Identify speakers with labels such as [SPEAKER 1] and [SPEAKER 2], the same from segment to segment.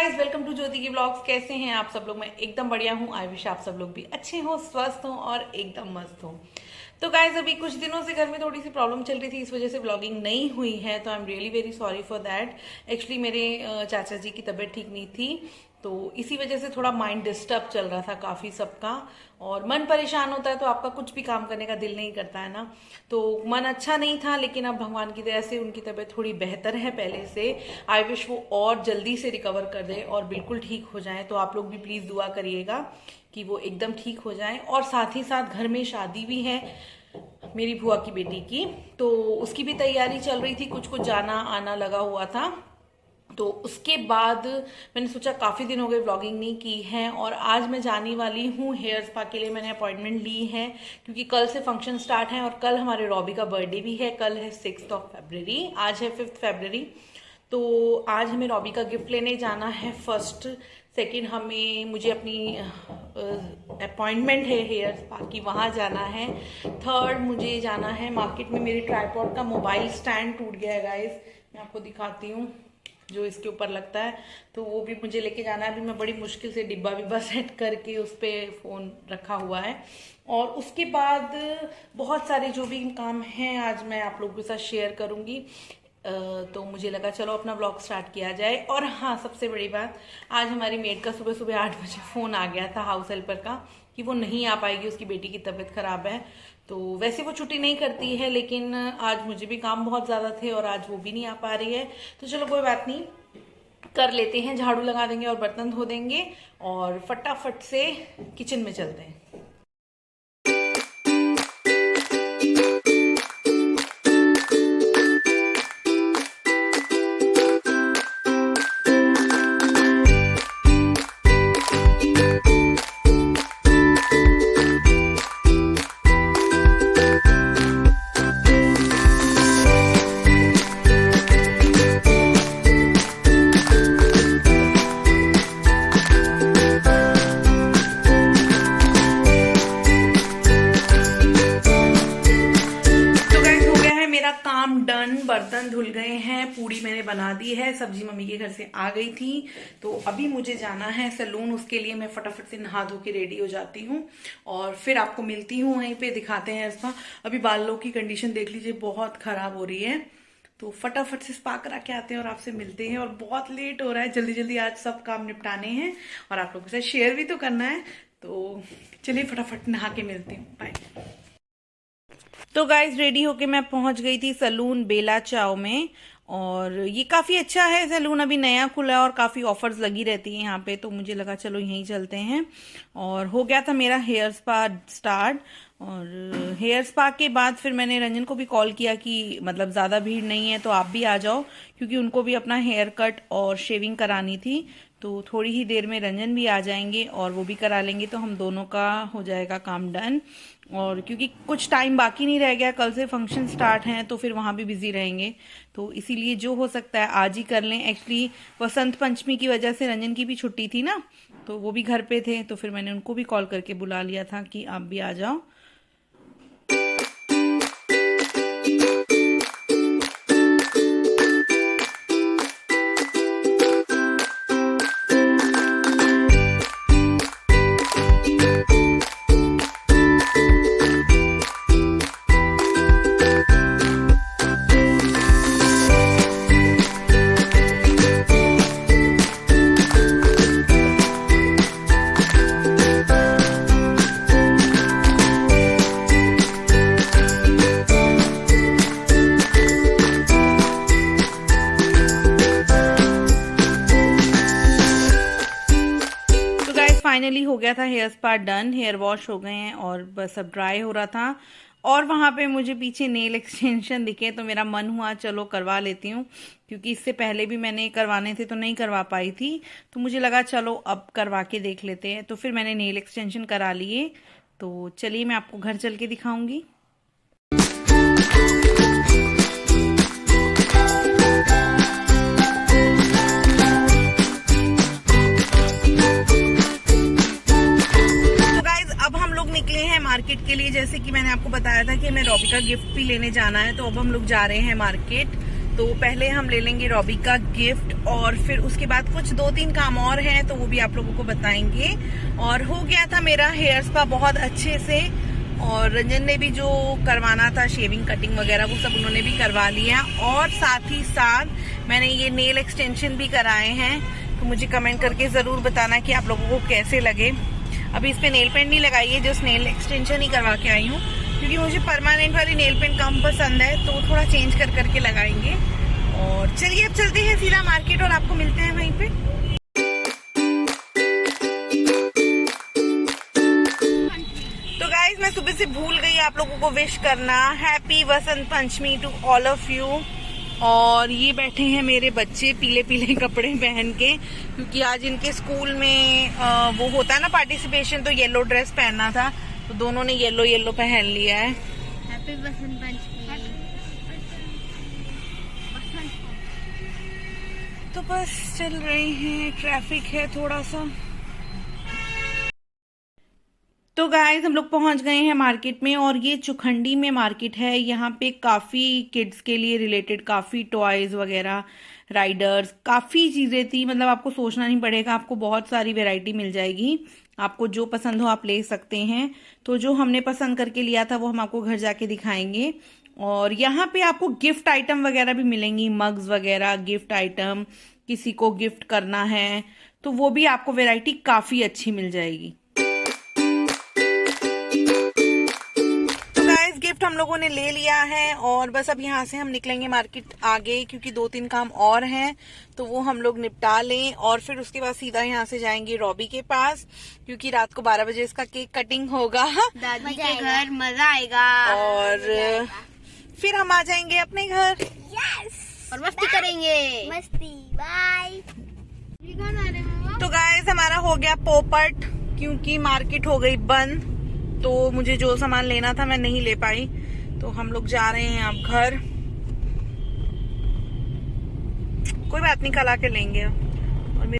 [SPEAKER 1] Guys, welcome to ज्योति की blogs. कैसे हैं आप सब लोग? मैं एकदम बढ़िया हूँ। आई विश आप सब लोग भी अच्छे हो, स्वस्थ हो और एकदम मस्त हो। तो गाइज, अभी कुछ दिनों से घर में थोड़ी सी प्रॉब्लम चल रही थी, इस वजह से ब्लॉगिंग नहीं हुई है। तो I am really very sorry for that. Actually मेरे चाचा जी की तबीयत ठीक नहीं थी, तो इसी वजह से थोड़ा माइंड डिस्टर्ब चल रहा था काफ़ी सबका, और मन परेशान होता है तो आपका कुछ भी काम करने का दिल नहीं करता है ना। तो मन अच्छा नहीं था, लेकिन अब भगवान की दया से उनकी तबीयत थोड़ी बेहतर है पहले से। आई विश वो और जल्दी से रिकवर कर दे और बिल्कुल ठीक हो जाए। तो आप लोग भी प्लीज़ दुआ करिएगा कि वो एकदम ठीक हो जाए। और साथ ही साथ घर में शादी भी है मेरी बुआ की बेटी की, तो उसकी भी तैयारी चल रही थी, कुछ कुछ जाना आना लगा हुआ था। तो उसके बाद मैंने सोचा काफ़ी दिन हो गए व्लॉगिंग नहीं की है, और आज मैं जाने वाली हूँ हेयर स्पा के लिए। मैंने अपॉइंटमेंट ली है क्योंकि कल से फंक्शन स्टार्ट है, और कल हमारे रॉबी का बर्थडे भी है। कल है 6 फरवरी, आज है 5 फरवरी। तो आज हमें रॉबी का गिफ्ट लेने जाना है। फर्स्ट सेकंड मुझे अपनी अपॉइंटमेंट है हेयर स्पा की, वहाँ जाना है। थर्ड मुझे जाना है मार्केट में। मेरे ट्राइपॉड का मोबाइल स्टैंड टूट गया है गाइस, मैं आपको दिखाती हूँ, जो इसके ऊपर लगता है, तो वो भी मुझे लेके जाना है। अभी मैं बड़ी मुश्किल से डिब्बा विब्बा सेट करके उस पर फ़ोन रखा हुआ है। और उसके बाद बहुत सारे जो भी काम हैं आज मैं आप लोगों के साथ शेयर करूँगी। तो मुझे लगा चलो अपना ब्लॉग स्टार्ट किया जाए। और हाँ, सबसे बड़ी बात, आज हमारी मेड का सुबह सुबह 8 बजे फ़ोन आ गया था हाउस हेल्पर का कि वो नहीं आ पाएगी, उसकी बेटी की तबीयत खराब है। तो वैसे वो छुट्टी नहीं करती है, लेकिन आज मुझे भी काम बहुत ज़्यादा थे और आज वो भी नहीं आ पा रही है। तो चलो कोई बात नहीं, कर लेते हैं, झाड़ू लगा देंगे और बर्तन धो देंगे और फटाफट से किचन में चलते हैं। काम डन, बर्तन धुल गए हैं, पूड़ी मैंने बना दी है, सब्जी मम्मी के घर से आ गई थी। तो अभी मुझे जाना है सैलून, उसके लिए मैं फटाफट से नहा धो के रेडी हो जाती हूँ और फिर आपको मिलती हूँ वहीं पे, दिखाते हैं स्पा। अभी बालों की कंडीशन देख लीजिए, बहुत खराब हो रही है। तो फटाफट से स्पा करा के आते हैं और आपसे मिलते हैं। और बहुत लेट हो रहा है, जल्दी जल्दी आज सब काम निपटाने हैं और आप लोगों के साथ शेयर भी तो करना है। तो चलिए फटाफट नहा के मिलती हूँ, बाय। तो गाइज, रेडी होके मैं पहुंच गई थी सैलून बेला चाव में, और ये काफ़ी अच्छा है सैलून, अभी नया खुला है और काफ़ी ऑफर्स लगी रहती हैं यहाँ पे। तो मुझे लगा चलो यहीं चलते हैं। और हो गया था मेरा हेयर स्पा स्टार्ट, और हेयर स्पा के बाद फिर मैंने रंजन को भी कॉल किया कि मतलब ज़्यादा भीड़ नहीं है तो आप भी आ जाओ, क्योंकि उनको भी अपना हेयर कट और शेविंग करानी थी। तो थोड़ी ही देर में रंजन भी आ जाएंगे और वो भी करा लेंगे, तो हम दोनों का हो जाएगा काम डन। और क्योंकि कुछ टाइम बाकी नहीं रह गया, कल से फंक्शन स्टार्ट हैं तो फिर वहाँ भी बिजी रहेंगे, तो इसीलिए जो हो सकता है आज ही कर लें। एक्चुअली वसंत पंचमी की वजह से रंजन की भी छुट्टी थी ना, तो वो भी घर पे थे, तो फिर मैंने उनको भी कॉल करके बुला लिया था कि आप भी आ जाओ। फाइनली हो गया था hair spa done, hair wash हो गए हैं और बस अब ड्राई हो रहा था। और वहाँ पे मुझे पीछे नेल एक्सटेंशन दिखे, तो मेरा मन हुआ चलो करवा लेती हूँ, क्योंकि इससे पहले भी मैंने करवाने थे तो नहीं करवा पाई थी। तो मुझे लगा चलो अब करवा के देख लेते हैं, तो फिर मैंने नेल एक्सटेंशन करा लिए। तो चलिए मैं आपको घर चल के दिखाऊंगी। निकले हैं मार्केट के लिए। जैसे कि मैंने आपको बताया था कि हमें रॉबी का गिफ्ट भी लेने जाना है, तो अब हम लोग जा रहे हैं मार्केट। तो पहले हम ले लेंगे रॉबी का गिफ्ट और फिर उसके बाद कुछ 2-3 काम और हैं तो वो भी आप लोगों को बताएंगे। और हो गया था मेरा हेयर स्पा बहुत अच्छे से, और रंजन ने भी जो करवाना था शेविंग कटिंग वगैरह वो सब उन्होंने भी करवा लिया, और साथ ही साथ मैंने ये नेल एक्सटेंशन भी कराए हैं। तो मुझे कमेंट करके ज़रूर बताना कि आप लोगों को कैसे लगे। अभी इस पे नेल पेंट नहीं लगाई है, जस्ट नेल एक्सटेंशन ही करवा के आई हूँ, क्योंकि मुझे परमानेंट वाली नेल पेंट कम पसंद है, तो थोड़ा चेंज कर करके लगाएंगे। और चलिए अब चलते हैं सीधा मार्केट और आपको मिलते हैं वहीं पे। तो गाइस मैं सुबह से भूल गई आप लोगों को विश करना, happy Vasant Panchami to all of you. और ये बैठे हैं मेरे बच्चे पीले पीले कपड़े पहन के, क्योंकि आज इनके स्कूल में वो होता है ना पार्टिसिपेशन, तो येलो ड्रेस पहनना था, तो दोनों ने येलो येलो पहन लिया है।
[SPEAKER 2] हैप्पी वसंत पंचमी।
[SPEAKER 1] तो बस चल रहे हैं, ट्रैफिक है थोड़ा सा। तो गाइस हम लोग पहुंच गए हैं मार्केट में, और ये चुखंडी में मार्केट है। यहाँ पे काफ़ी किड्स के लिए रिलेटेड काफ़ी टॉयज़ वगैरह, राइडर्स, काफ़ी चीज़ें थी। मतलब आपको सोचना नहीं पड़ेगा, आपको बहुत सारी वैरायटी मिल जाएगी। आपको जो पसंद हो आप ले सकते हैं। तो जो हमने पसंद करके लिया था वो हम आपको घर जाके दिखाएंगे। और यहाँ पे आपको गिफ्ट आइटम वगैरह भी मिलेंगी, मग्स वगैरह, गिफ्ट आइटम, किसी को गिफ्ट करना है तो वो भी आपको वैरायटी काफ़ी अच्छी मिल जाएगी। गिफ्ट हम लोगों ने ले लिया है और बस अब यहाँ से हम निकलेंगे मार्केट आगे, क्योंकि 2-3 काम और हैं तो वो हम लोग निपटा लें, और फिर उसके बाद सीधा यहाँ से जाएंगे रॉबी के पास, क्योंकि रात को 12 बजे इसका केक कटिंग होगा
[SPEAKER 2] दादी के घर, मजा आएगा।
[SPEAKER 1] और फिर हम आ जाएंगे अपने घर।
[SPEAKER 2] यस, और मस्ती करेंगे। मस्ती, बाय।
[SPEAKER 1] तो गाइस हमारा हो गया पोपट, क्योंकि मार्केट हो गई बंद, तो मुझे जो सामान लेना था मैं नहीं ले पाई, तो हम लोग जा रहे हैं अब घर। कोई बात नहीं, कल आके लेंगे। और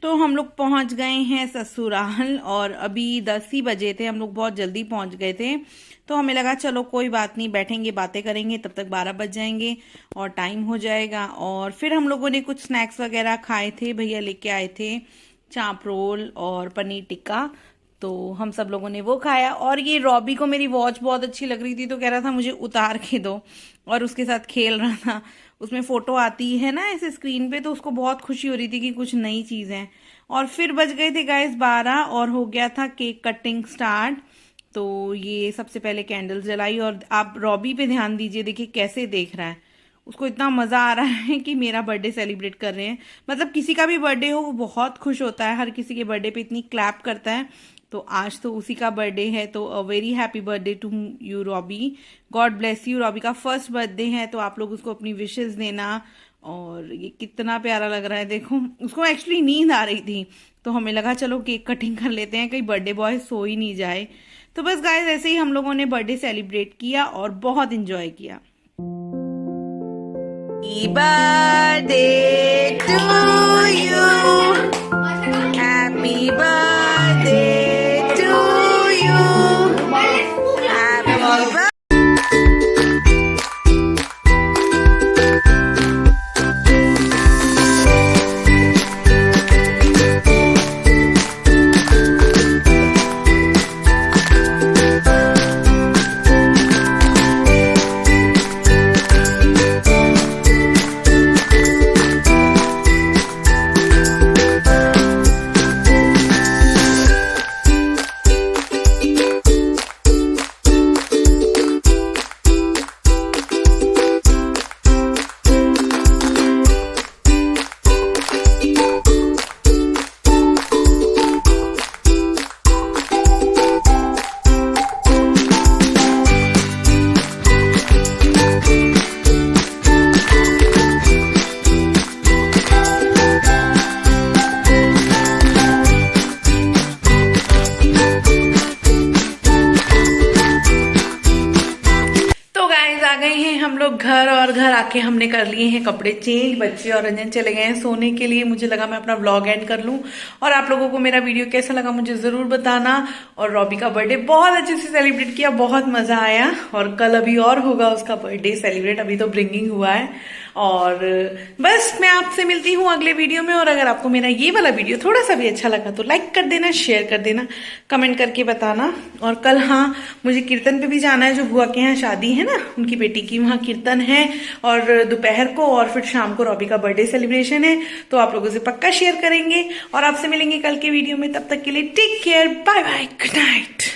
[SPEAKER 1] तो हम लोग पहुंच गए हैं ससुराल, और अभी 10 ही बजे थे, हम लोग बहुत जल्दी पहुंच गए थे। तो हमें लगा चलो कोई बात नहीं, बैठेंगे बातें करेंगे, तब तक 12 बज जाएंगे और टाइम हो जाएगा। और फिर हम लोगों ने कुछ स्नैक्स वगैरह खाए थे, भैया लेके आए थे चाप रोल और पनीर टिक्का, तो हम सब लोगों ने वो खाया। और ये रॉबी को मेरी वॉच बहुत अच्छी लग रही थी, तो कह रहा था मुझे उतार के दो, और उसके साथ खेल रहा था। उसमें फोटो आती है ना ऐसे स्क्रीन पे, तो उसको बहुत खुशी हो रही थी कि कुछ नई चीज़ है। और फिर बज गए थे गाइस 12 और हो गया था केक कटिंग स्टार्ट। तो ये सबसे पहले कैंडल्स जलाई, और आप रॉबी पे ध्यान दीजिए, देखिए कैसे देख रहा है, उसको इतना मज़ा आ रहा है कि मेरा बर्थडे सेलिब्रेट कर रहे हैं। मतलब किसी का भी बर्थडे हो वो बहुत खुश होता है, हर किसी के बर्थडे पे इतनी क्लैप करता है। तो आज तो उसी का बर्थडे है, तो a very happy birthday to you Robbie, God bless you. Robbie का फर्स्ट बर्थडे है, तो आप लोग उसको अपनी विशेस देना। और ये कितना प्यारा लग रहा है, देखो उसको एक्चुअली नींद आ रही थी, तो हमें लगा चलो केक कटिंग कर लेते हैं, कहीं बर्थडे बॉय सो ही नहीं जाए। तो बस गाइस ऐसे ही हम लोगों ने बर्थडे सेलिब्रेट किया और बहुत इंजॉय किया। Happy birthday to you, happy birthday to you, happy birthday. हम लोग घर, और घर आके हमने कर लिए हैं कपड़े चेंज। बच्चे और रंजन चले गए हैं सोने के लिए। मुझे लगा मैं अपना व्लॉग एंड कर लूं। और आप लोगों को मेरा वीडियो कैसा लगा मुझे जरूर बताना। और रॉबी का बर्थडे बहुत अच्छे से सेलिब्रेट किया, बहुत मजा आया। और कल अभी और होगा उसका बर्थडे सेलिब्रेट, अभी तो ब्रिंगिंग हुआ है। और बस मैं आपसे मिलती हूँ अगले वीडियो में। और अगर आपको मेरा ये वाला वीडियो थोड़ा सा भी अच्छा लगा तो लाइक कर देना, शेयर कर देना, कमेंट करके बताना। और कल हाँ मुझे कीर्तन पे भी जाना है, जो बुआ के यहाँ शादी है ना उनकी बेटी की, वहाँ कीर्तन है। और दोपहर को और फिर शाम को रॉबी का बर्थडे सेलिब्रेशन है। तो आप लोगों से पक्का शेयर करेंगे। और आपसे मिलेंगे कल के वीडियो में। तब तक के लिए take care, bye bye, good night.